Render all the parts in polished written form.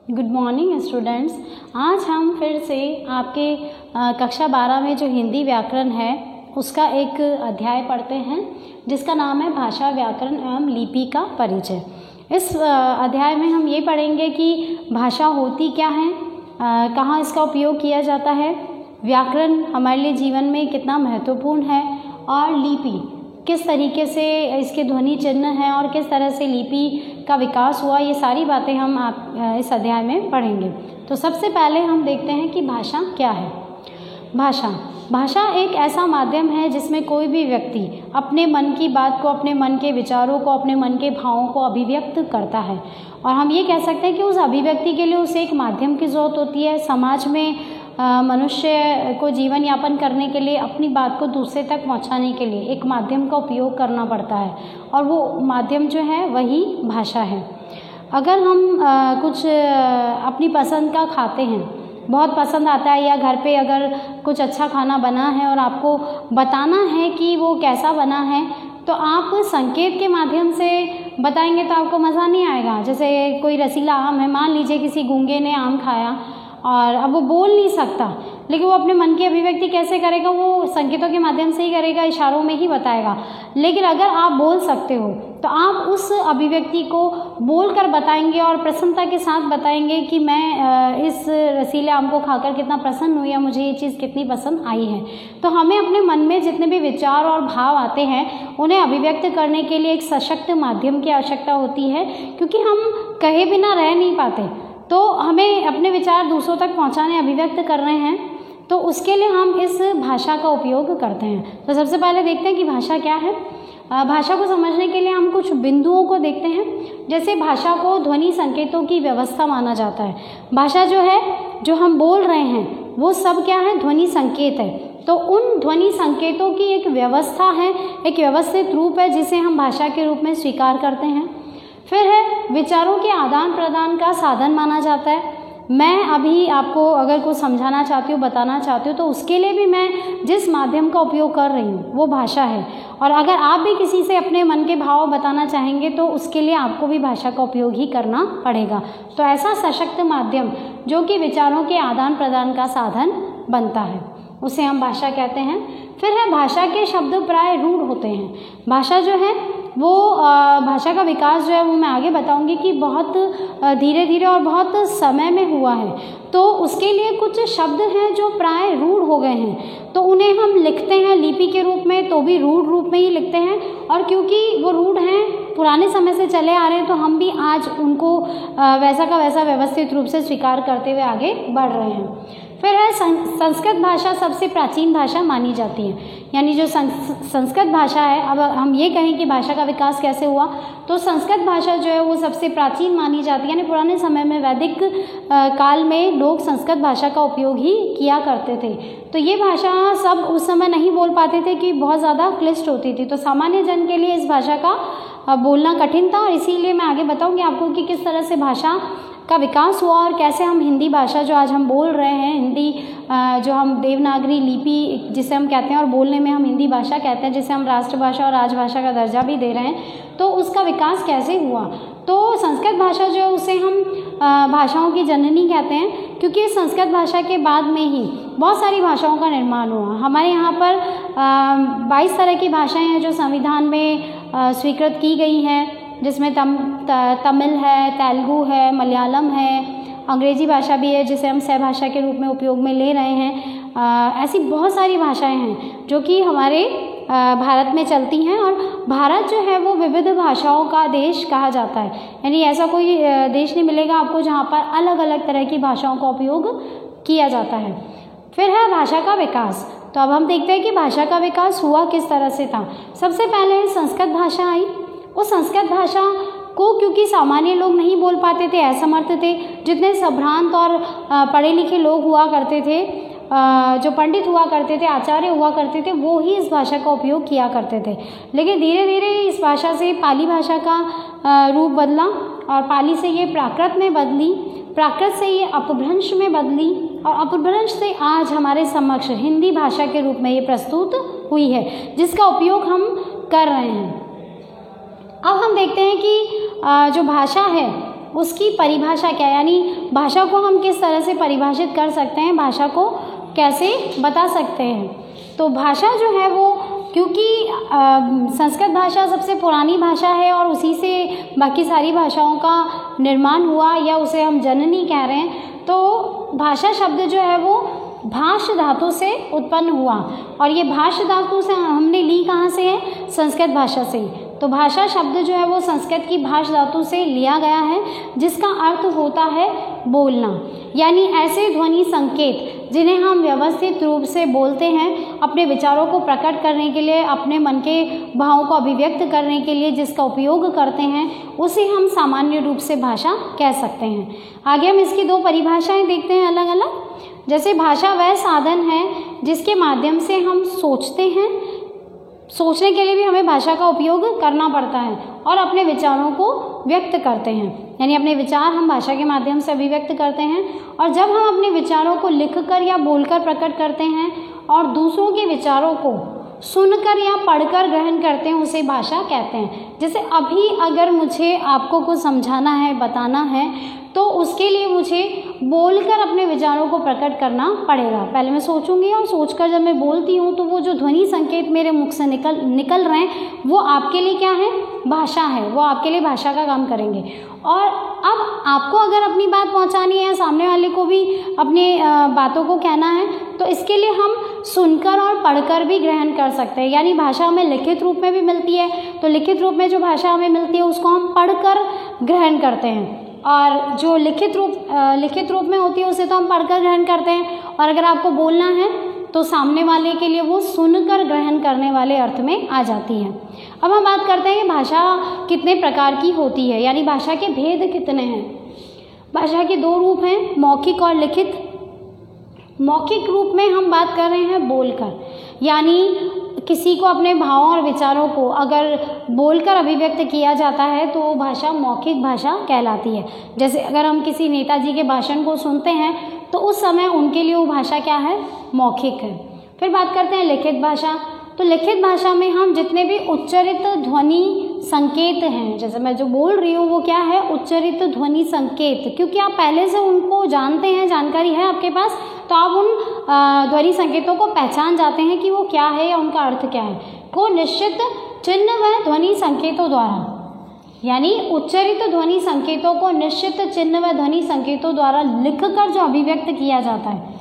Good morning students. आज हम फिर से आपके कक्षा 12 में जो हिंदी व्याकरण है उसका एक अध्याय पढ़ते हैं जिसका नाम है भाषा, व्याकरण एवं लिपि का परिचय। इस अध्याय में हम ये पढ़ेंगे कि भाषा होती क्या है, कहाँ इसका उपयोग किया जाता है, व्याकरण हमारे लिए जीवन में कितना महत्वपूर्ण है और लिपि किस तरीके से इसके ध्वनि चिन्ह हैं और किस तरह से लिपि का विकास हुआ, ये सारी बातें हम इस अध्याय में पढ़ेंगे। तो सबसे पहले हम देखते हैं कि भाषा क्या है। भाषा एक ऐसा माध्यम है जिसमें कोई भी व्यक्ति अपने मन की बात को, अपने मन के विचारों को, अपने मन के भावों को अभिव्यक्त करता है। और हम ये कह सकते हैं कि उस अभिव्यक्ति के लिए उसे एक माध्यम की ज़रूरत होती है। समाज में मनुष्य को जीवन यापन करने के लिए अपनी बात को दूसरे तक पहुंचाने के लिए एक माध्यम का उपयोग करना पड़ता है और वो माध्यम जो है वही भाषा है। अगर हम कुछ अपनी पसंद का खाते हैं, बहुत पसंद आता है, या घर पे अगर कुछ अच्छा खाना बना है और आपको बताना है कि वो कैसा बना है, तो आप संकेत के माध्यम से बताएंगे तो आपको मज़ा नहीं आएगा। जैसे कोई रसीला आम है, मान लीजिए किसी गूंगे ने आम खाया और अब वो बोल नहीं सकता, लेकिन वो अपने मन की अभिव्यक्ति कैसे करेगा? वो संकेतों के माध्यम से ही करेगा, इशारों में ही बताएगा। लेकिन अगर आप बोल सकते हो तो आप उस अभिव्यक्ति को बोलकर बताएंगे और प्रसन्नता के साथ बताएंगे कि मैं इस रसीले आम को खाकर कितना प्रसन्न हुई, या मुझे ये चीज़ कितनी पसंद आई है। तो हमें अपने मन में जितने भी विचार और भाव आते हैं उन्हें अभिव्यक्त करने के लिए एक सशक्त माध्यम की आवश्यकता होती है, क्योंकि हम कहे बिना रह नहीं पाते। तो हमें अपने विचार दूसरों तक पहुंचाने, अभिव्यक्त कर रहे हैं, तो उसके लिए हम इस भाषा का उपयोग करते हैं। तो सबसे पहले देखते हैं कि भाषा क्या है। भाषा को समझने के लिए हम कुछ बिंदुओं को देखते हैं। जैसे भाषा को ध्वनि संकेतों की व्यवस्था माना जाता है। भाषा जो है, जो हम बोल रहे हैं, वो सब क्या है? ध्वनि संकेत है। तो उन ध्वनि संकेतों की एक व्यवस्था है, एक व्यवस्थित रूप है जिसे हम भाषा के रूप में स्वीकार करते हैं। फिर है विचारों के आदान प्रदान का साधन माना जाता है। मैं अभी आपको अगर कुछ समझाना चाहती हूँ, बताना चाहती हूँ, तो उसके लिए भी मैं जिस माध्यम का उपयोग कर रही हूँ वो भाषा है। और अगर आप भी किसी से अपने मन के भाव बताना चाहेंगे तो उसके लिए आपको भी भाषा का उपयोग ही करना पड़ेगा। तो ऐसा सशक्त माध्यम जो कि विचारों के आदान प्रदान का साधन बनता है, उसे हम भाषा कहते हैं। फिर है भाषा के शब्द प्राय रूढ़ होते हैं। भाषा जो है वो भाषा का विकास जो है वो मैं आगे बताऊंगी कि बहुत धीरे धीरे और बहुत समय में हुआ है। तो उसके लिए कुछ शब्द हैं जो प्राय रूढ़ हो गए हैं, तो उन्हें हम लिखते हैं लिपि के रूप में, तो भी रूढ़ रूप में ही लिखते हैं। और क्योंकि वो रूढ़ हैं, पुराने समय से चले आ रहे हैं, तो हम भी आज उनको वैसा का वैसा व्यवस्थित रूप से स्वीकार करते हुए आगे बढ़ रहे हैं। फिर है संस्कृत भाषा सबसे प्राचीन भाषा मानी जाती है। यानी जो संस्कृत भाषा है, अब हम ये कहें कि भाषा का विकास कैसे हुआ, तो संस्कृत भाषा जो है वो सबसे प्राचीन मानी जाती है। यानी पुराने समय में, वैदिक काल में लोग संस्कृत भाषा का उपयोग ही किया करते थे। तो ये भाषा सब उस समय नहीं बोल पाते थे कि बहुत ज़्यादा क्लिष्ट होती थी, तो सामान्य जन के लिए इस भाषा का बोलना कठिन था। और इसीलिए मैं आगे बताऊँगी आपको कि किस तरह से भाषा का विकास हुआ और कैसे हम हिंदी भाषा जो आज हम बोल रहे हैं, हिंदी जो हम देवनागरी लिपि जिसे हम कहते हैं और बोलने में हम हिंदी भाषा कहते हैं, जिसे हम राष्ट्रभाषा और राजभाषा का दर्जा भी दे रहे हैं, तो उसका विकास कैसे हुआ। तो संस्कृत भाषा जो है उसे हम भाषाओं की जननी कहते हैं, क्योंकि संस्कृत भाषा के बाद में ही बहुत सारी भाषाओं का निर्माण हुआ। हमारे यहाँ पर 22 तरह की भाषाएँ हैं जो संविधान में स्वीकृत की गई हैं, जिसमें तमिल है, तेलुगु है, मलयालम है, अंग्रेजी भाषा भी है जिसे हम सहभाषा के रूप में उपयोग में ले रहे हैं। ऐसी बहुत सारी भाषाएं हैं जो कि हमारे भारत में चलती हैं। और भारत जो है वो विविध भाषाओं का देश कहा जाता है। यानी ऐसा कोई देश नहीं मिलेगा आपको जहाँ पर अलग अलग तरह की भाषाओं का उपयोग किया जाता है। फिर है भाषा का विकास। तो अब हम देखते हैं कि भाषा का विकास हुआ किस तरह से था। सबसे पहले संस्कृत भाषा आई। उस संस्कृत भाषा को क्योंकि सामान्य लोग नहीं बोल पाते थे, असमर्थ थे, जितने संभ्रांत और पढ़े लिखे लोग हुआ करते थे, जो पंडित हुआ करते थे, आचार्य हुआ करते थे, वो ही इस भाषा का उपयोग किया करते थे। लेकिन धीरे धीरे इस भाषा से पाली भाषा का रूप बदला और पाली से ये प्राकृत में बदली, प्राकृत से ये अपभ्रंश में बदली और अपभ्रंश से आज हमारे समक्ष हिंदी भाषा के रूप में ये प्रस्तुत हुई है, जिसका उपयोग हम कर रहे हैं। अब हम देखते हैं कि जो भाषा है उसकी परिभाषा क्या है, यानी भाषा को हम किस तरह से परिभाषित कर सकते हैं, भाषा को कैसे बता सकते हैं। तो भाषा जो है वो, क्योंकि संस्कृत भाषा सबसे पुरानी भाषा है और उसी से बाकी सारी भाषाओं का निर्माण हुआ, या उसे हम जननी कह रहे हैं, तो भाषा शब्द जो है वो भाष धातु से उत्पन्न हुआ, और ये भाष धातु से हमने ली कहाँ से है, संस्कृत भाषा से। तो भाषा शब्द जो है वो संस्कृत की भाष धातु से लिया गया है, जिसका अर्थ होता है बोलना, यानी ऐसे ध्वनि संकेत जिन्हें हम व्यवस्थित रूप से बोलते हैं, अपने विचारों को प्रकट करने के लिए, अपने मन के भावों को अभिव्यक्त करने के लिए जिसका उपयोग करते हैं, उसे हम सामान्य रूप से भाषा कह सकते हैं। आगे हम इसकी दो परिभाषाएं देखते हैं अलग अलग। जैसे भाषा वह साधन है जिसके माध्यम से हम सोचते हैं, सोचने के लिए भी हमें भाषा का उपयोग करना पड़ता है, और अपने विचारों को व्यक्त करते हैं, यानी अपने विचार हम भाषा के माध्यम से अभिव्यक्त करते हैं। और जब हम अपने विचारों को लिखकर या बोलकर प्रकट करते हैं और दूसरों के विचारों को सुनकर या पढ़कर ग्रहण करते हैं, उसे भाषा कहते हैं। जैसे अभी अगर मुझे आपको कुछ समझाना है, बताना है, तो उसके लिए मुझे बोलकर अपने विचारों को प्रकट करना पड़ेगा। पहले मैं सोचूंगी, और सोचकर जब मैं बोलती हूँ तो वो जो ध्वनि संकेत मेरे मुख से निकल रहे हैं, वो आपके लिए क्या है, भाषा है, वो आपके लिए भाषा का काम करेंगे। और अब आपको अगर अपनी बात पहुँचानी है, सामने वाले को भी अपनी बातों को कहना है, तो इसके लिए हम सुनकर और पढ़कर भी ग्रहण कर सकते हैं। यानी भाषा हमें लिखित रूप में भी मिलती है, तो लिखित रूप में जो भाषा हमें मिलती है उसको हम पढ़कर ग्रहण करते हैं, और जो लिखित रूप में होती है उसे तो हम पढ़कर ग्रहण करते हैं। और अगर आपको बोलना है तो सामने वाले के लिए वो सुनकर ग्रहण करने वाले अर्थ में आ जाती है। अब हम बात करते हैं कि भाषा कितने प्रकार की होती है, यानी भाषा के भेद कितने हैं। भाषा के दो रूप हैं, मौखिक और लिखित। मौखिक रूप में हम बात कर रहे हैं बोलकर, यानी किसी को अपने भावों और विचारों को अगर बोलकर अभिव्यक्त किया जाता है तो वो भाषा मौखिक भाषा कहलाती है। जैसे अगर हम किसी नेताजी के भाषण को सुनते हैं तो उस समय उनके लिए वो भाषा क्या है, मौखिक है। फिर बात करते हैं लिखित भाषा। तो लिखित भाषा में हम जितने भी उच्चरित ध्वनि संकेत हैं, जैसे मैं जो बोल रही हूँ वो क्या है, उच्चरित ध्वनि संकेत, क्योंकि आप पहले से उनको जानते हैं, जानकारी है आपके पास, तो आप उन ध्वनि संकेतों को पहचान जाते हैं कि वो क्या है या उनका अर्थ क्या है। को निश्चित चिन्ह व ध्वनि संकेतों द्वारा, यानी उच्चरित ध्वनि संकेतों को निश्चित चिन्ह व ध्वनि संकेतों द्वारा लिखकर जो अभिव्यक्त किया जाता है,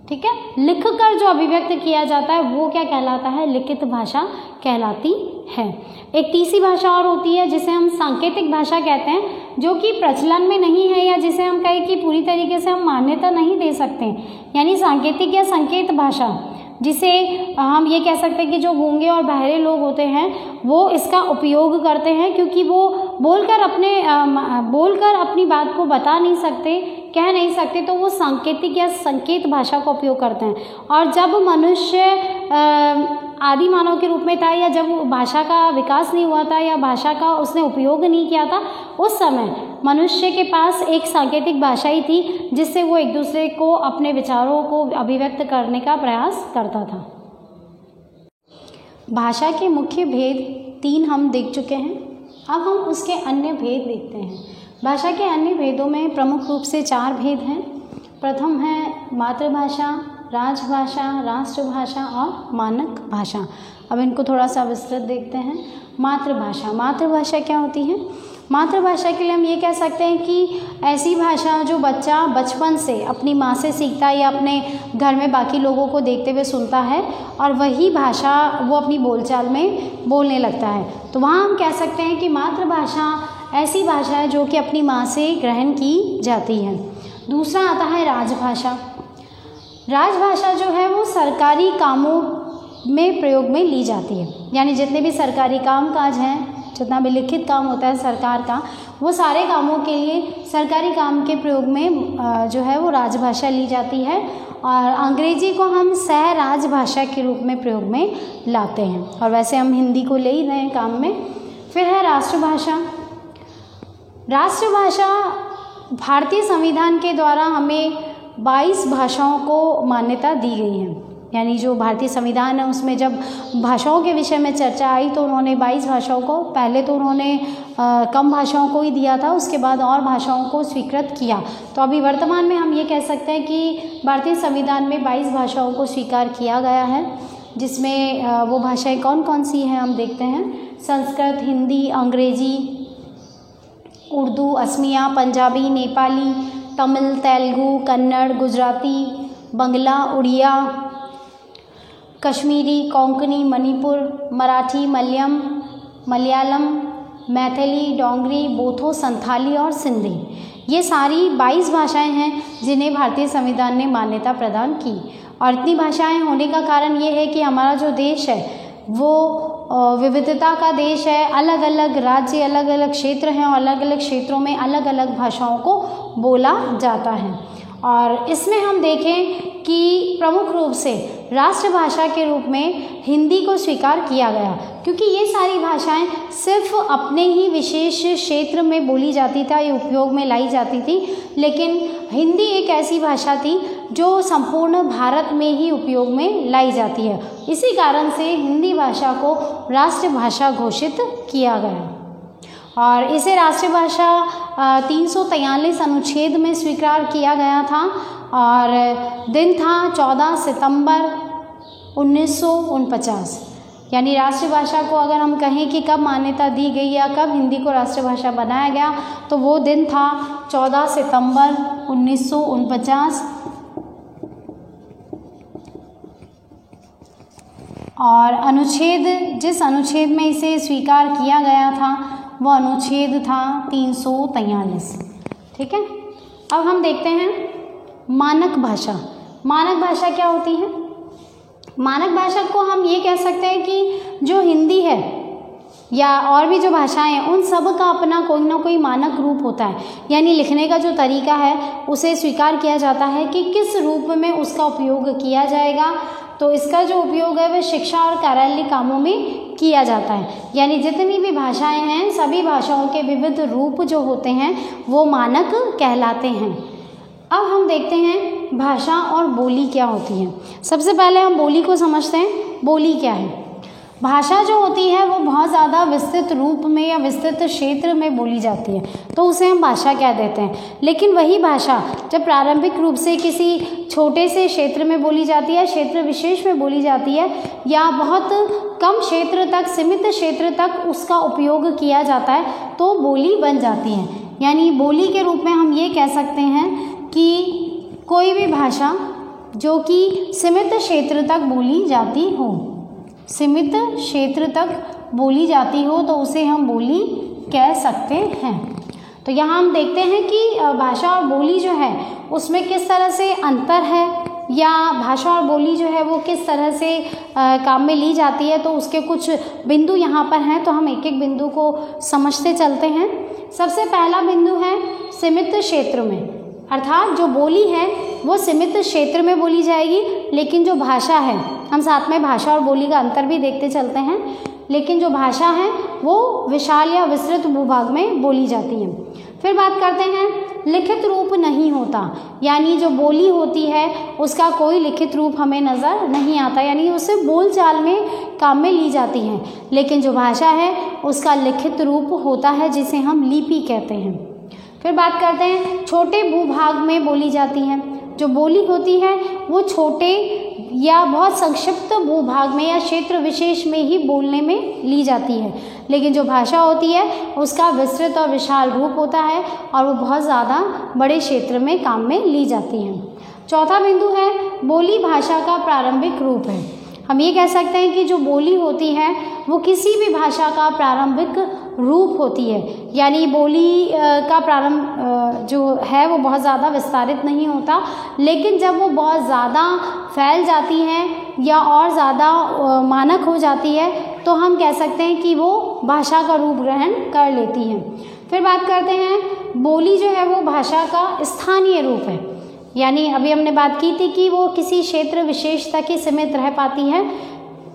ठीक है, लिखकर जो अभिव्यक्त किया जाता है वो क्या कहलाता है, लिखित भाषा कहलाती है। एक तीसरी भाषा और होती है जिसे हम सांकेतिक भाषा कहते हैं, जो कि प्रचलन में नहीं है, या जिसे हम कहें कि पूरी तरीके से हम मान्यता नहीं दे सकते। यानी सांकेतिक या संकेत भाषा, जिसे हम ये कह सकते हैं कि जो गूंगे और बहरे लोग होते हैं वो इसका उपयोग करते हैं, क्योंकि वो बोलकर अपनी बात को बता नहीं सकते, कह नहीं सकते, तो वो सांकेतिक या संकेत भाषा का उपयोग करते हैं। और जब मनुष्य आदि मानव के रूप में था, या जब भाषा का विकास नहीं हुआ था, या भाषा का उसने उपयोग नहीं किया था, उस समय मनुष्य के पास एक सांकेतिक भाषा ही थी जिससे वो एक दूसरे को अपने विचारों को अभिव्यक्त करने का प्रयास करता था। भाषा के मुख्य भेद 3 हम देख चुके हैं। अब हम उसके अन्य भेद देखते हैं। भाषा के अन्य भेदों में प्रमुख रूप से 4 भेद हैं। प्रथम है मातृभाषा, राजभाषा, राष्ट्रभाषा और मानक भाषा। अब इनको थोड़ा सा विस्तृत देखते हैं। मातृभाषा, मातृभाषा क्या होती है? मातृभाषा के लिए हम ये कह सकते हैं कि ऐसी भाषा जो बच्चा बचपन से अपनी माँ से सीखता है या अपने घर में बाकी लोगों को देखते हुए सुनता है, और वही भाषा वो अपनी बोलचाल में बोलने लगता है। तो वहाँ हम कह सकते हैं कि मातृभाषा ऐसी भाषा है जो कि अपनी माँ से ग्रहण की जाती है। दूसरा आता है राजभाषा। राजभाषा जो है वो सरकारी कामों में प्रयोग में ली जाती है, यानी जितने भी सरकारी कामकाज हैं, जितना भी लिखित काम होता है सरकार का, वो सारे कामों के लिए सरकारी काम के प्रयोग में जो है वो राजभाषा ली जाती है। और अंग्रेजी को हम सह राजभाषा के रूप में प्रयोग में लाते हैं, और वैसे हम हिंदी को ले ही रहे हैं काम में। फिर है राष्ट्रभाषा। राष्ट्रभाषा भारतीय संविधान के द्वारा हमें 22 भाषाओं को मान्यता दी गई है। यानी जो भारतीय संविधान है उसमें जब भाषाओं के विषय में चर्चा आई तो उन्होंने 22 भाषाओं को, पहले तो उन्होंने कम भाषाओं को ही दिया था, उसके बाद और भाषाओं को स्वीकृत किया। तो अभी वर्तमान में हम ये कह सकते हैं कि भारतीय संविधान में 22 भाषाओं को स्वीकार किया गया है, जिसमें वो भाषाएं कौन कौन सी हैं हम देखते हैं। संस्कृत, हिंदी, अंग्रेजी, उर्दू, असमिया, पंजाबी, नेपाली, तमिल, तेलुगु, कन्नड़, गुजराती, बंगला, उड़िया, कश्मीरी, कोंकणी, मणिपुर, मराठी, मलयालम, मैथिली, डोगरी, बोथो, संथाली और सिंधी। ये सारी 22 भाषाएं हैं जिन्हें भारतीय संविधान ने मान्यता प्रदान की। और इतनी भाषाएं होने का कारण ये है कि हमारा जो देश है वो विविधता का देश है, अलग अलग राज्य, अलग अलग क्षेत्र हैं और अलग अलग क्षेत्रों में अलग अलग भाषाओं को बोला जाता है। और इसमें हम देखें कि प्रमुख रूप से राष्ट्रभाषा के रूप में हिंदी को स्वीकार किया गया, क्योंकि ये सारी भाषाएं सिर्फ अपने ही विशेष क्षेत्र में बोली जाती था या उपयोग में लाई जाती थी, लेकिन हिंदी एक ऐसी भाषा थी जो संपूर्ण भारत में ही उपयोग में लाई जाती है। इसी कारण से हिंदी भाषा को राष्ट्रभाषा घोषित किया गया और इसे राष्ट्रभाषा 343 अनुच्छेद में स्वीकार किया गया था और दिन था 14 सितंबर 1949। यानी राष्ट्रभाषा को अगर हम कहें कि कब मान्यता दी गई या कब हिंदी को राष्ट्रभाषा बनाया गया, तो वो दिन था 14 सितंबर 1949। और जिस अनुच्छेद में इसे स्वीकार किया गया था वो अनुच्छेद था 343। ठीक है, अब हम देखते हैं मानक भाषा। मानक भाषा क्या होती है? मानक भाषा को हम ये कह सकते हैं कि जो हिंदी है या और भी जो भाषाएं हैं उन सब का अपना कोई ना कोई मानक रूप होता है, यानी लिखने का जो तरीका है उसे स्वीकार किया जाता है कि किस रूप में उसका उपयोग किया जाएगा। तो इसका जो उपयोग है वह शिक्षा और कार्यालय कामों में किया जाता है। यानी जितनी भी भाषाएं हैं सभी भाषाओं के विविध रूप जो होते हैं वो मानक कहलाते हैं। अब हम देखते हैं भाषा और बोली क्या होती है। सबसे पहले हम बोली को समझते हैं। बोली क्या है? भाषा जो होती है वो बहुत ज़्यादा विस्तृत रूप में या विस्तृत क्षेत्र में बोली जाती है, तो उसे हम भाषा कह देते हैं। लेकिन वही भाषा जब प्रारंभिक रूप से किसी छोटे से क्षेत्र में बोली जाती है, क्षेत्र विशेष में बोली जाती है या बहुत कम क्षेत्र तक, सीमित क्षेत्र तक उसका उपयोग किया जाता है, तो बोली बन जाती है। यानी बोली के रूप में हम ये कह सकते हैं कि कोई भी भाषा जो कि सीमित क्षेत्र तक बोली जाती हो, सीमित क्षेत्र तक बोली जाती हो, तो उसे हम बोली कह सकते हैं। तो यहाँ हम देखते हैं कि भाषा और बोली जो है उसमें किस तरह से अंतर है या भाषा और बोली जो है वो किस तरह से काम में ली जाती है, तो उसके कुछ बिंदु यहाँ पर हैं। तो हम एक एक बिंदु को समझते चलते हैं। सबसे पहला बिंदु है सीमित क्षेत्र में, अर्थात जो बोली है वो सीमित क्षेत्र में बोली जाएगी, लेकिन जो भाषा है, हम साथ में भाषा और बोली का अंतर भी देखते चलते हैं, लेकिन जो भाषा है वो विशाल या विस्तृत भूभाग में बोली जाती है। फिर बात करते हैं लिखित रूप नहीं होता, यानी जो बोली होती है उसका कोई लिखित रूप हमें नज़र नहीं आता, यानी उसे बोलचाल में काम में ली जाती है। लेकिन जो भाषा है उसका लिखित रूप होता है जिसे हम लिपि कहते हैं। फिर बात करते हैं छोटे भूभाग में बोली जाती है। जो बोली होती है वो छोटे या बहुत संक्षिप्त भूभाग में या क्षेत्र विशेष में ही बोलने में ली जाती है, लेकिन जो भाषा होती है उसका विस्तृत और विशाल रूप होता है और वो बहुत ज़्यादा बड़े क्षेत्र में काम में ली जाती है। चौथा बिंदु है बोली भाषा का प्रारंभिक रूप है। हम ये कह सकते हैं कि जो बोली होती है वो किसी भी भाषा का प्रारंभिक रूप होती है, यानी बोली का प्रारंभ जो है वो बहुत ज़्यादा विस्तारित नहीं होता, लेकिन जब वो बहुत ज़्यादा फैल जाती है या और ज़्यादा मानक हो जाती है तो हम कह सकते हैं कि वो भाषा का रूप ग्रहण कर लेती है। फिर बात करते हैं बोली जो है वो भाषा का स्थानीय रूप है, यानी अभी हमने बात की थी कि वो किसी क्षेत्र विशेष तक ही सीमित रह पाती है,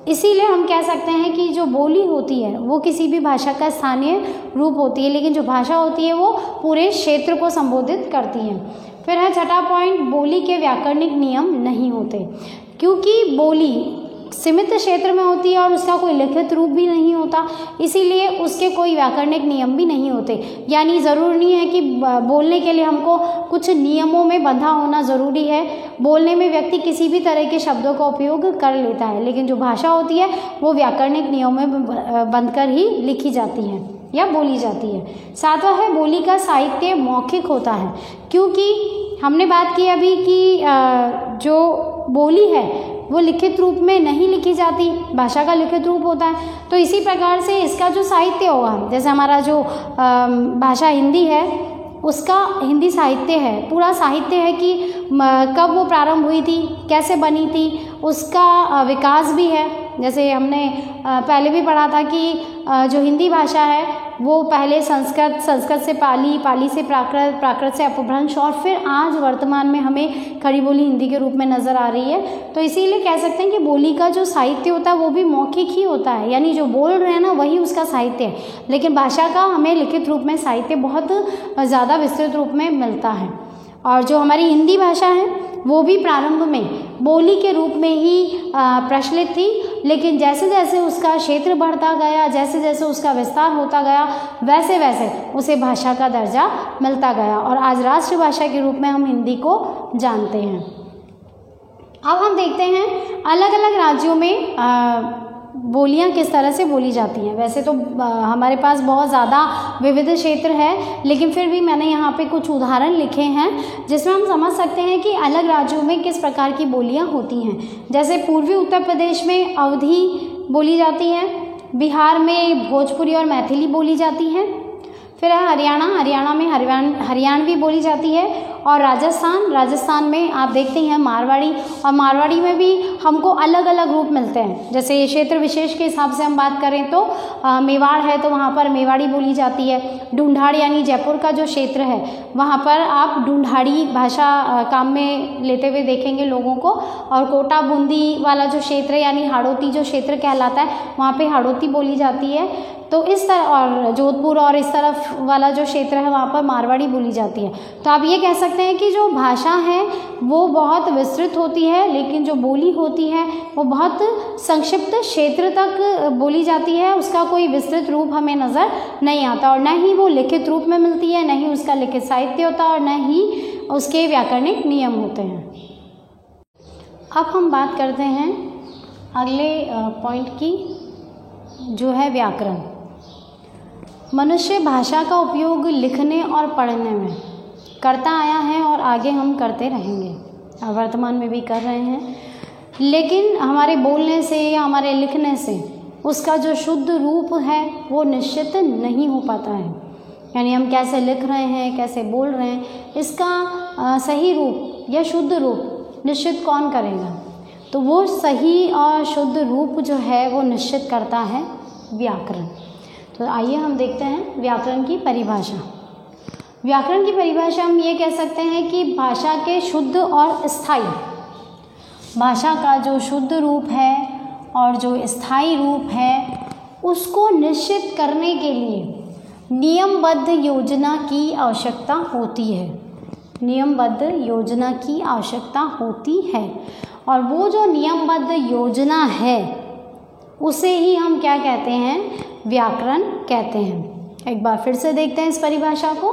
इसीलिए हम कह सकते हैं कि जो बोली होती है वो किसी भी भाषा का स्थानीय रूप होती है, लेकिन जो भाषा होती है वो पूरे क्षेत्र को संबोधित करती है। फिर है छठा पॉइंट, बोली के व्याकरणिक नियम नहीं होते। क्योंकि बोली सीमित क्षेत्र में होती है और उसका कोई लिखित रूप भी नहीं होता, इसीलिए उसके कोई व्याकरणिक नियम भी नहीं होते। यानी ज़रूर नहीं है कि बोलने के लिए हमको कुछ नियमों में बंधा होना ज़रूरी है। बोलने में व्यक्ति किसी भी तरह के शब्दों का उपयोग कर लेता है, लेकिन जो भाषा होती है वो व्याकरणिक नियमों में बंध कर ही लिखी जाती है या बोली जाती है। सातवां है, बोली का साहित्य मौखिक होता है, क्योंकि हमने बात की अभी कि जो बोली है वो लिखित रूप में नहीं लिखी जाती, भाषा का लिखित रूप होता है। तो इसी प्रकार से इसका जो साहित्य होगा, जैसे हमारा जो भाषा हिंदी है उसका हिंदी साहित्य है, पूरा साहित्य है कि कब वो प्रारंभ हुई थी, कैसे बनी थी, उसका विकास भी है। जैसे हमने पहले भी पढ़ा था कि जो हिंदी भाषा है वो पहले संस्कृत से पाली, पाली से प्राकृत, प्राकृत से अपभ्रंश और फिर आज वर्तमान में हमें खड़ी बोली हिंदी के रूप में नज़र आ रही है। तो इसीलिए कह सकते हैं कि बोली का जो साहित्य होता है वो भी मौखिक ही होता है, यानी जो बोल रहे हैं ना वही उसका साहित्य है, लेकिन भाषा का हमें लिखित रूप में साहित्य बहुत ज़्यादा विस्तृत रूप में मिलता है। और जो हमारी हिंदी भाषा है वो भी प्रारंभ में बोली के रूप में ही प्रचलित थी, लेकिन जैसे जैसे उसका क्षेत्र बढ़ता गया, जैसे जैसे उसका विस्तार होता गया, वैसे वैसे उसे भाषा का दर्जा मिलता गया और आज राष्ट्रभाषा के रूप में हम हिंदी को जानते हैं। अब हम देखते हैं अलग अलग राज्यों में बोलियां किस तरह से बोली जाती हैं। वैसे तो हमारे पास बहुत ज़्यादा विविध क्षेत्र है, लेकिन फिर भी मैंने यहाँ पे कुछ उदाहरण लिखे हैं जिसमें हम समझ सकते हैं कि अलग राज्यों में किस प्रकार की बोलियां होती हैं। जैसे पूर्वी उत्तर प्रदेश में अवधी बोली जाती है, बिहार में भोजपुरी और मैथिली बोली जाती है, फिर हरियाणा में हरियाणवी बोली जाती है, और राजस्थान में आप देखते हैं मारवाड़ी, और मारवाड़ी में भी हमको अलग अलग रूप मिलते हैं। जैसे क्षेत्र विशेष के हिसाब से हम बात करें तो मेवाड़ है तो वहाँ पर मेवाड़ी बोली जाती है। ढूंढाड़ यानी जयपुर का जो क्षेत्र है वहाँ पर आप ढूंढाड़ी भाषा काम में लेते हुए देखेंगे लोगों को। और कोटा बूंदी वाला जो क्षेत्र है यानी हाड़ौती जो क्षेत्र कहलाता है वहाँ पे हाड़ौती बोली जाती है। तो इस तरह, और जोधपुर और इस तरफ वाला जो क्षेत्र है वहाँ पर मारवाड़ी बोली जाती है। तो आप ये कह सकते हैं कि जो भाषा है वो बहुत विस्तृत होती है, लेकिन जो बोली होती है वो बहुत संक्षिप्त क्षेत्र तक बोली जाती है, उसका कोई विस्तृत रूप हमें नज़र नहीं आता, और न ही वो लिखित रूप में मिलती है, न ही उसका लिखित साहित्य होता और न ही उसके व्याकरणिक नियम होते हैं। अब हम बात करते हैं अगले पॉइंट की, जो है व्याकरण। मनुष्य भाषा का उपयोग लिखने और पढ़ने में करता आया है और आगे हम करते रहेंगे, वर्तमान में भी कर रहे हैं, लेकिन हमारे बोलने से या हमारे लिखने से उसका जो शुद्ध रूप है वो निश्चित नहीं हो पाता है। यानी हम कैसे लिख रहे हैं, कैसे बोल रहे हैं, इसका सही रूप या शुद्ध रूप निश्चित कौन करेगा? तो वो सही और शुद्ध रूप जो है वो निश्चित करता है व्याकरण। तो आइए हम देखते हैं व्याकरण की परिभाषा। व्याकरण की परिभाषा हम ये कह सकते हैं कि भाषा के शुद्ध और स्थायी, भाषा का जो शुद्ध रूप है और जो स्थायी रूप है उसको निश्चित करने के लिए नियमबद्ध योजना की आवश्यकता होती है। नियमबद्ध योजना की आवश्यकता होती है, और वो जो नियमबद्ध योजना है उसे ही हम क्या कहते हैं? व्याकरण कहते हैं। एक बार फिर से देखते हैं इस परिभाषा को।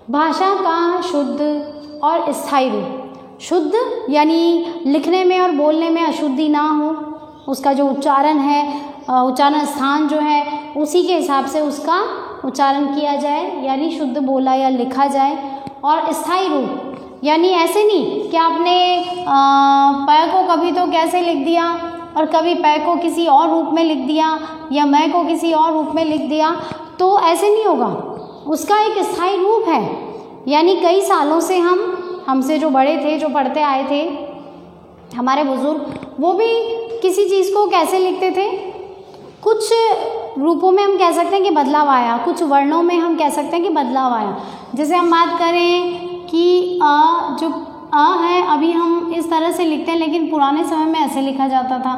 भाषा का शुद्ध और स्थायी रूप। शुद्ध यानी लिखने में और बोलने में अशुद्धि ना हो, उसका जो उच्चारण है, उच्चारण स्थान जो है उसी के हिसाब से उसका उच्चारण किया जाए, यानी शुद्ध बोला या लिखा जाए। और स्थायी रूप यानी ऐसे नहीं कि आपने प को कभी तो कैसे लिख दिया और कभी प को किसी और रूप में लिख दिया या मैं को किसी और रूप में लिख दिया, तो ऐसे नहीं होगा। उसका एक स्थायी रूप है, यानी कई सालों से हमसे जो बड़े थे, जो पढ़ते आए थे, हमारे बुजुर्ग, वो भी किसी चीज़ को कैसे लिखते थे? कुछ रूपों में हम कह सकते हैं कि बदलाव आया, कुछ वर्णों में हम कह सकते हैं कि बदलाव आया। जैसे हम बात करें कि जो अ है अभी हम इस तरह से लिखते हैं, लेकिन पुराने समय में ऐसे लिखा जाता था,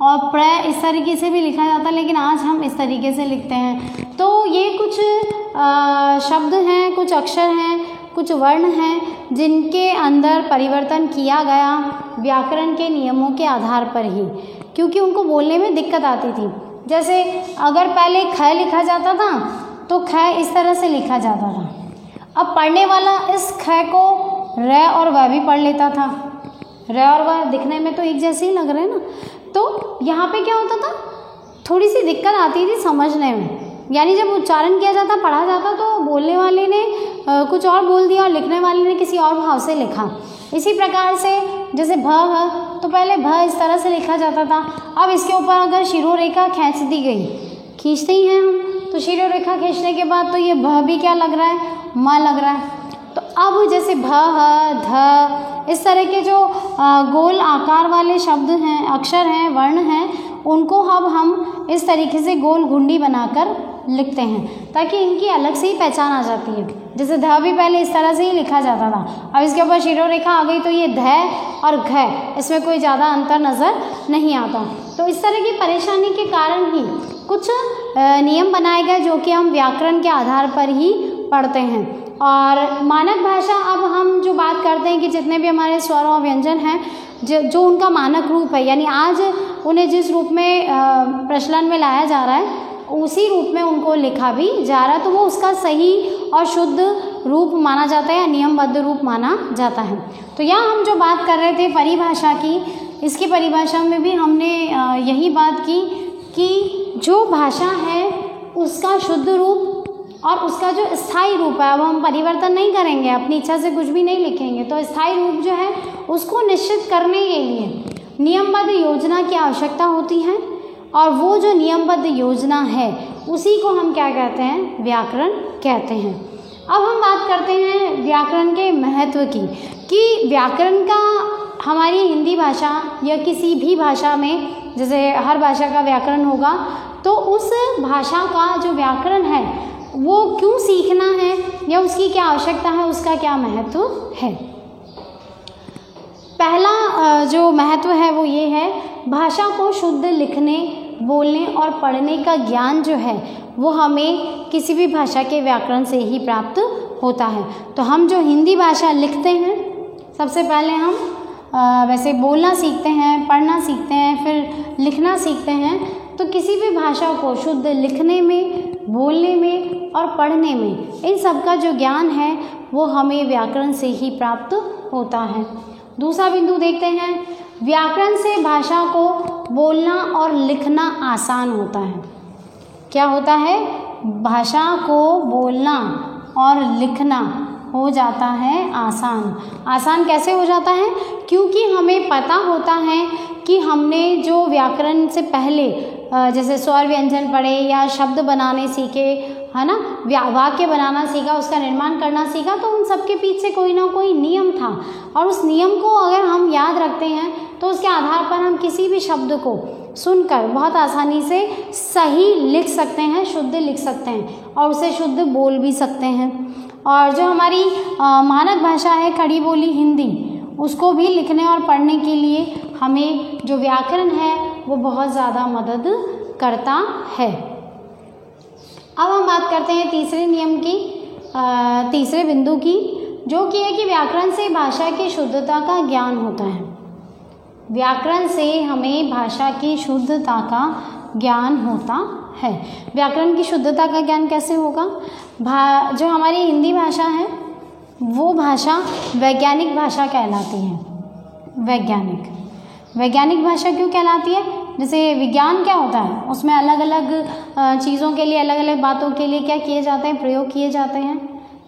और प्र इस तरीके से भी लिखा जाता, लेकिन आज हम इस तरीके से लिखते हैं। तो ये कुछ शब्द हैं, कुछ अक्षर हैं, कुछ वर्ण हैं जिनके अंदर परिवर्तन किया गया व्याकरण के नियमों के आधार पर ही, क्योंकि उनको बोलने में दिक्कत आती थी। जैसे अगर पहले ख लिखा जाता था तो ख इस तरह से लिखा जाता था, अब पढ़ने वाला इस ख को र और व भी पढ़ लेता था। र और व दिखने में तो एक जैसे ही लग रहे हैं ना, तो यहाँ पे क्या होता था, थोड़ी सी दिक्कत आती थी समझने में। यानी जब उच्चारण किया जाता, पढ़ा जाता, तो बोलने वाले ने कुछ और बोल दिया और लिखने वाले ने किसी और भाव से लिखा। इसी प्रकार से जैसे भ है तो पहले भ इस तरह से लिखा जाता था, अब इसके ऊपर अगर शिरोरेखा खींच दी गई, खींचते ही हैं हम, तो शिरोरेखा खींचने के बाद तो ये भ भी क्या लग रहा है, म लग रहा है। तो अब जैसे भ ध इस तरह के जो गोल आकार वाले शब्द हैं, अक्षर हैं, वर्ण हैं, उनको अब हम इस तरीके से गोल घुंडी बनाकर लिखते हैं ताकि इनकी अलग से ही पहचान आ जाती है। जैसे ध भी पहले इस तरह से ही लिखा जाता था, अब इसके ऊपर शिरोरेखा आ गई तो ये ध और घ, इसमें कोई ज़्यादा अंतर नज़र नहीं आता। तो इस तरह की परेशानी के कारण ही कुछ नियम बनाए गए जो कि हम व्याकरण के आधार पर ही पढ़ते हैं। और मानक भाषा, अब हम जो बात करते हैं कि जितने भी हमारे स्वर और व्यंजन हैं, जो उनका मानक रूप है, यानी आज उन्हें जिस रूप में प्रचलन में लाया जा रहा है उसी रूप में उनको लिखा भी जा रहा है, तो वो उसका सही और शुद्ध रूप माना जाता है या नियमबद्ध रूप माना जाता है। तो यहाँ हम जो बात कर रहे थे परिभाषा की, इसकी परिभाषा में भी हमने यही बात की कि जो भाषा है उसका शुद्ध रूप और उसका जो स्थायी रूप है, अब हम परिवर्तन नहीं करेंगे, अपनी इच्छा से कुछ भी नहीं लिखेंगे, तो स्थायी रूप जो है उसको निश्चित करने के लिए नियमबद्ध योजना की आवश्यकता होती है। और वो जो नियमबद्ध योजना है उसी को हम क्या कहते हैं, व्याकरण कहते हैं। अब हम बात करते हैं व्याकरण के महत्व की, कि व्याकरण का हमारी हिंदी भाषा या किसी भी भाषा में, जैसे हर भाषा का व्याकरण होगा, तो उस भाषा का जो व्याकरण है वो क्यों सीखना है या उसकी क्या आवश्यकता है, उसका क्या महत्व है। पहला जो महत्व है वो ये है, भाषा को शुद्ध लिखने, बोलने और पढ़ने का ज्ञान जो है वो हमें किसी भी भाषा के व्याकरण से ही प्राप्त होता है। तो हम जो हिंदी भाषा लिखते हैं, सबसे पहले हम वैसे बोलना सीखते हैं, पढ़ना सीखते हैं, फिर लिखना सीखते हैं। तो किसी भी भाषा को शुद्ध लिखने में, बोलने में और पढ़ने में, इन सब का जो ज्ञान है वो हमें व्याकरण से ही प्राप्त होता है। दूसरा बिंदु देखते हैं, व्याकरण से भाषा को बोलना और लिखना आसान होता है। क्या होता है, भाषा को बोलना और लिखना हो जाता है आसान। आसान कैसे हो जाता है, क्योंकि हमें पता होता है कि हमने जो व्याकरण से पहले जैसे स्वर व्यंजन पढ़े या शब्द बनाने सीखे, है ना, वाक्य बनाना सीखा, उसका निर्माण करना सीखा, तो उन सब के पीछे कोई ना कोई नियम था, और उस नियम को अगर हम याद रखते हैं तो उसके आधार पर हम किसी भी शब्द को सुनकर बहुत आसानी से सही लिख सकते हैं, शुद्ध लिख सकते हैं और उसे शुद्ध बोल भी सकते हैं। और जो हमारी मानक भाषा है खड़ी बोली हिंदी, उसको भी लिखने और पढ़ने के लिए हमें जो व्याकरण है वो बहुत ज़्यादा मदद करता है। अब हम बात करते हैं तीसरे नियम की, तीसरे बिंदु की, जो कि है कि व्याकरण से भाषा की शुद्धता का ज्ञान होता है। व्याकरण से हमें भाषा की शुद्धता का ज्ञान होता है। व्याकरण की शुद्धता का ज्ञान कैसे होगा, जो हमारी हिंदी भाषा है वो भाषा वैज्ञानिक भाषा कहलाती है। वैज्ञानिक भाषा क्यों कहलाती है, जैसे विज्ञान क्या होता है, उसमें अलग अलग चीज़ों के लिए, अलग अलग बातों के लिए क्या किए जाते हैं, प्रयोग किए जाते हैं।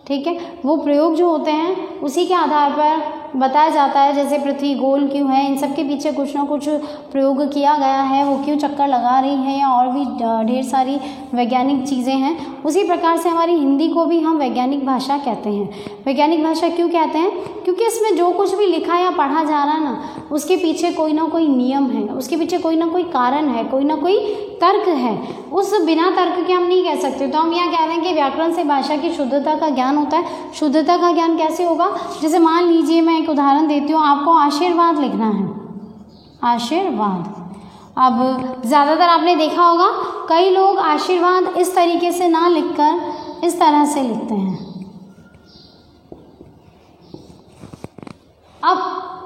ठीक है, वो प्रयोग जो होते हैं उसी के आधार पर बताया जाता है, जैसे पृथ्वी गोल क्यों है, इन सब के पीछे कुछ ना कुछ प्रयोग किया गया है, वो क्यों चक्कर लगा रही है, या और भी ढेर सारी वैज्ञानिक चीज़ें हैं। उसी प्रकार से हमारी हिंदी को भी हम वैज्ञानिक भाषा कहते हैं। वैज्ञानिक भाषा क्यों कहते हैं, क्योंकि इसमें जो कुछ भी लिखा या पढ़ा जा रहा है ना, उसके पीछे कोई ना कोई नियम है, उसके पीछे कोई ना कोई कारण है, कोई ना कोई तर्क है। उस बिना तर्क के हम नहीं कह सकते। तो हम यहाँ कह रहे हैं कि व्याकरण से भाषा की शुद्धता का ज्ञान होता है। शुद्धता का ज्ञान कैसे होगा, जैसे मान लीजिए मैं एक उदाहरण देती हूँ, आपको आशीर्वाद लिखना है, आशीर्वाद। अब ज़्यादातर आपने देखा होगा कई लोग आशीर्वाद इस तरीके से ना लिखकर इस तरह से लिखते हैं, अब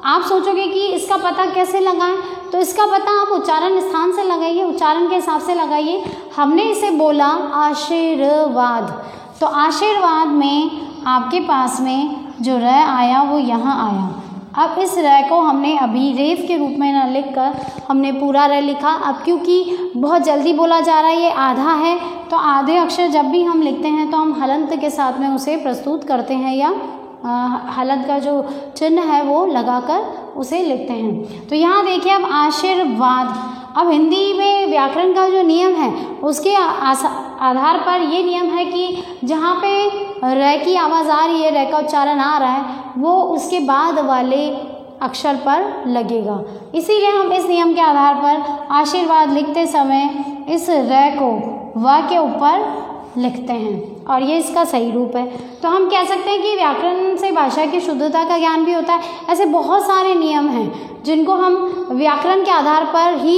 आप सोचोगे कि इसका पता कैसे लगाएं, तो इसका पता आप उच्चारण स्थान से लगाइए, उच्चारण के हिसाब से लगाइए। हमने इसे बोला आशीर्वाद, तो आशीर्वाद में आपके पास में जो र आया वो यहाँ आया। अब इस र को हमने अभी रेफ के रूप में न लिखकर हमने पूरा र लिखा। अब क्योंकि बहुत जल्दी बोला जा रहा है, ये आधा है, तो आधे अक्षर जब भी हम लिखते हैं तो हम हलंत के साथ में उसे प्रस्तुत करते हैं या हलंत का जो चिन्ह है वो लगाकर उसे लिखते हैं। तो यहाँ देखिए अब आशीर्वाद। अब हिंदी में व्याकरण का जो नियम है उसके आधार पर ये नियम है कि जहाँ पे र की आवाज़ आ रही है, र का उच्चारण आ रहा है, वो उसके बाद वाले अक्षर पर लगेगा। इसीलिए हम इस नियम के आधार पर आशीर्वाद लिखते समय इस र को व के ऊपर लिखते हैं और ये इसका सही रूप है। तो हम कह सकते हैं कि व्याकरण से भाषा की शुद्धता का ज्ञान भी होता है। ऐसे बहुत सारे नियम हैं जिनको हम व्याकरण के आधार पर ही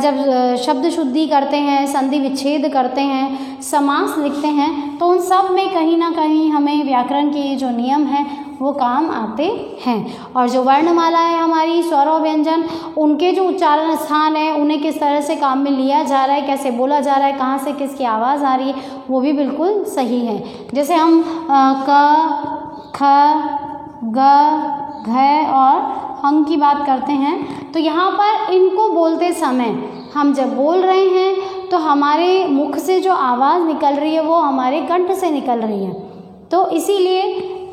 जब शब्द शुद्धि करते हैं, संधि विच्छेद करते हैं, समास लिखते हैं, तो उन सब में कहीं ना कहीं हमें व्याकरण के जो नियम हैं वो काम आते हैं। और जो वर्णमाला है हमारी, स्वर और व्यंजन, उनके जो उच्चारण स्थान है उन्हें किस तरह से काम में लिया जा रहा है, कैसे बोला जा रहा है, कहाँ से किसकी आवाज़ आ रही है, वो भी बिल्कुल सही है। जैसे हम क, ख, ग, घ और हंग की बात करते हैं, तो यहाँ पर इनको बोलते समय हम जब बोल रहे हैं तो हमारे मुख से जो आवाज़ निकल रही है वो हमारे कंठ से निकल रही है। तो इसीलिए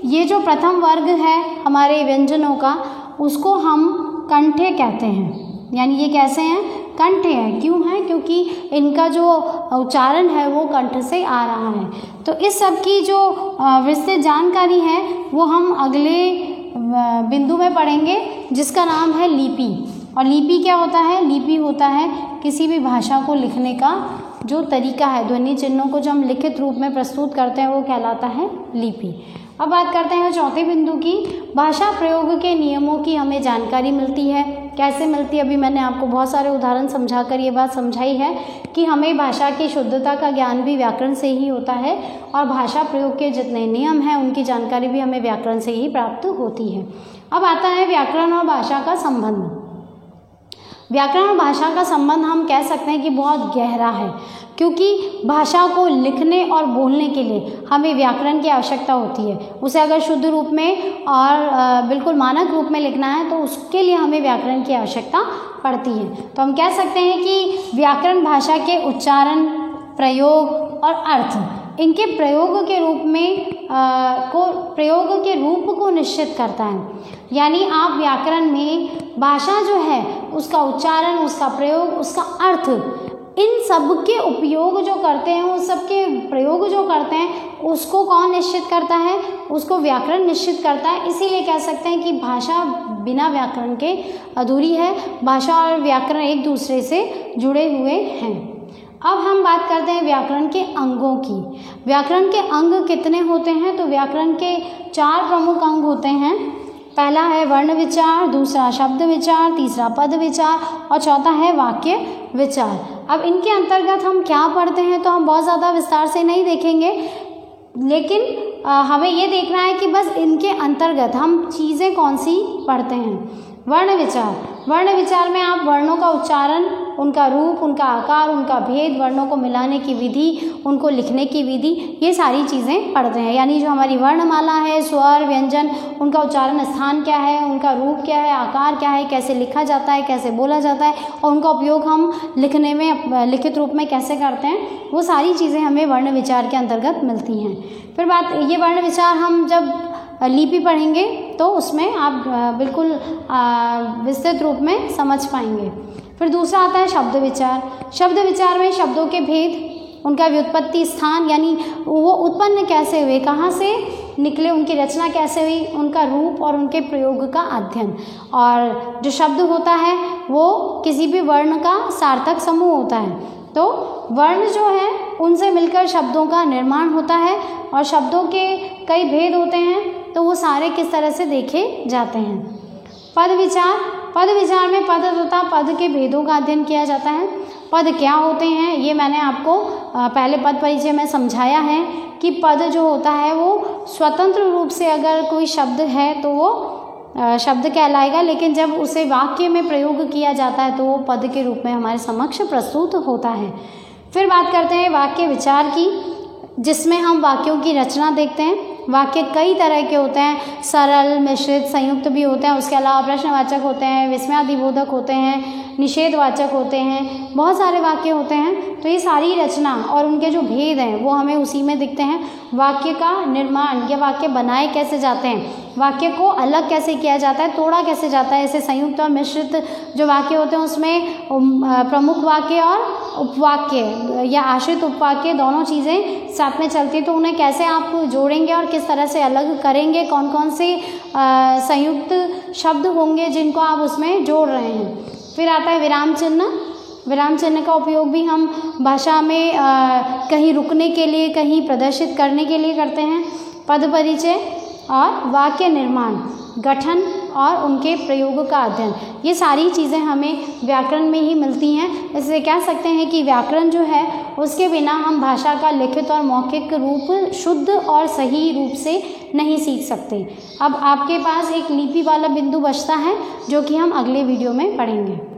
ये जो प्रथम वर्ग है हमारे व्यंजनों का, उसको हम कंठे कहते हैं। यानी ये कैसे हैं? कंठे हैं। क्यों हैं? क्योंकि इनका जो उच्चारण है वो कंठ से आ रहा है। तो इस सब की जो विस्तृत जानकारी है वो हम अगले बिंदु में पढ़ेंगे, जिसका नाम है लिपि। और लिपि क्या होता है? लिपि होता है किसी भी भाषा को लिखने का जो तरीका है, ध्वनि चिन्हों को जो हम लिखित रूप में प्रस्तुत करते हैं वो कहलाता है लिपि। अब बात करते हैं चौथे बिंदु की। भाषा प्रयोग के नियमों की हमें जानकारी मिलती है। कैसे मिलती है? अभी मैंने आपको बहुत सारे उदाहरण समझाकर ये बात समझाई है कि हमें भाषा की शुद्धता का ज्ञान भी व्याकरण से ही होता है और भाषा प्रयोग के जितने नियम हैं उनकी जानकारी भी हमें व्याकरण से ही प्राप्त होती है। अब आता है व्याकरण और भाषा का संबंध। व्याकरण और भाषा का संबंध हम कह सकते हैं कि बहुत गहरा है, क्योंकि भाषा को लिखने और बोलने के लिए हमें व्याकरण की आवश्यकता होती है। उसे अगर शुद्ध रूप में और बिल्कुल मानक रूप में लिखना है तो उसके लिए हमें व्याकरण की आवश्यकता पड़ती है। तो हम कह सकते हैं कि व्याकरण भाषा के उच्चारण, प्रयोग और अर्थ, इनके प्रयोग के रूप में प्रयोग के रूप को निश्चित करता है। यानी आप व्याकरण में भाषा जो है उसका उच्चारण, उसका प्रयोग, उसका अर्थ, इन सब के उपयोग जो करते हैं, उन सब के प्रयोग जो करते हैं, उसको कौन निश्चित करता है? उसको व्याकरण निश्चित करता है। इसीलिए कह सकते हैं कि भाषा बिना व्याकरण के अधूरी है। भाषा और व्याकरण एक दूसरे से जुड़े हुए हैं। अब हम बात करते हैं व्याकरण के अंगों की। व्याकरण के अंग कितने होते हैं? तो व्याकरण के 4 प्रमुख अंग होते हैं। पहला है वर्ण विचार, दूसरा शब्द विचार, तीसरा पद विचार और चौथा है वाक्य विचार। अब इनके अंतर्गत हम क्या पढ़ते हैं तो हम बहुत ज़्यादा विस्तार से नहीं देखेंगे, लेकिन हमें ये देखना है कि बस इनके अंतर्गत हम चीज़ें कौन सी पढ़ते हैं। वर्ण विचार। वर्ण विचार में आप वर्णों का उच्चारण, उनका रूप, उनका आकार, उनका भेद, वर्णों को मिलाने की विधि, उनको लिखने की विधि, ये सारी चीज़ें पढ़ते हैं। यानी जो हमारी वर्णमाला है, स्वर, व्यंजन, उनका उच्चारण स्थान क्या है, उनका रूप क्या है, आकार क्या है, कैसे लिखा जाता है, कैसे बोला जाता है और उनका उपयोग हम लिखने में, लिखित रूप में कैसे करते हैं, वो सारी चीज़ें हमें वर्ण विचार के अंतर्गत मिलती हैं। फिर बात ये वर्ण विचार हम जब लिपि पढ़ेंगे तो उसमें आप बिल्कुल विस्तृत रूप में समझ पाएंगे। फिर दूसरा आता है शब्द विचार। शब्द विचार में शब्दों के भेद, उनका व्युत्पत्ति स्थान, यानी वो उत्पन्न कैसे हुए, कहाँ से निकले, उनकी रचना कैसे हुई, उनका रूप और उनके प्रयोग का अध्ययन। और जो शब्द होता है वो किसी भी वर्ण का सार्थक समूह होता है। तो वर्ण जो है उनसे मिलकर शब्दों का निर्माण होता है और शब्दों के कई भेद होते हैं, तो वो सारे किस तरह से देखे जाते हैं। पद विचार। पद विचार में पद तथा पद के भेदों का अध्ययन किया जाता है। पद क्या होते हैं ये मैंने आपको पहले पद परिचय में समझाया है कि पद जो होता है वो स्वतंत्र रूप से अगर कोई शब्द है तो वो शब्द कहलाएगा, लेकिन जब उसे वाक्य में प्रयोग किया जाता है तो वो पद के रूप में हमारे समक्ष प्रस्तुत होता है। फिर बात करते हैं वाक्य विचार की, जिसमें हम वाक्यों की रचना देखते हैं। वाक्य कई तरह के होते हैं, सरल, मिश्रित, संयुक्त भी होते हैं। उसके अलावा प्रश्नवाचक होते हैं, विस्मयादिबोधक होते हैं, निषेधवाचक होते हैं, बहुत सारे वाक्य होते हैं। तो ये सारी रचना और उनके जो भेद हैं वो हमें उसी में दिखते हैं। वाक्य का निर्माण या वाक्य बनाए कैसे जाते हैं, वाक्य को अलग कैसे किया जाता है, तोड़ा कैसे जाता है। ऐसे संयुक्त और मिश्रित जो वाक्य होते हैं उसमें प्रमुख वाक्य और उपवाक्य या आश्रित उपवाक्य दोनों चीज़ें साथ में चलती हैं। तो उन्हें कैसे आप जोड़ेंगे और किस तरह से अलग करेंगे, कौन कौन से संयुक्त शब्द होंगे जिनको आप उसमें जोड़ रहे हैं। फिर आता है विराम चिन्ह। विराम चिन्ह का उपयोग भी हम भाषा में कहीं रुकने के लिए, कहीं प्रदर्शित करने के लिए करते हैं। पद परिचय और वाक्य निर्माण, गठन और उनके प्रयोग का अध्ययन, ये सारी चीज़ें हमें व्याकरण में ही मिलती हैं। इससे कह सकते हैं कि व्याकरण जो है उसके बिना हम भाषा का लिखित और मौखिक रूप शुद्ध और सही रूप से नहीं सीख सकते। अब आपके पास एक लिपि वाला बिंदु बचता है जो कि हम अगले वीडियो में पढ़ेंगे।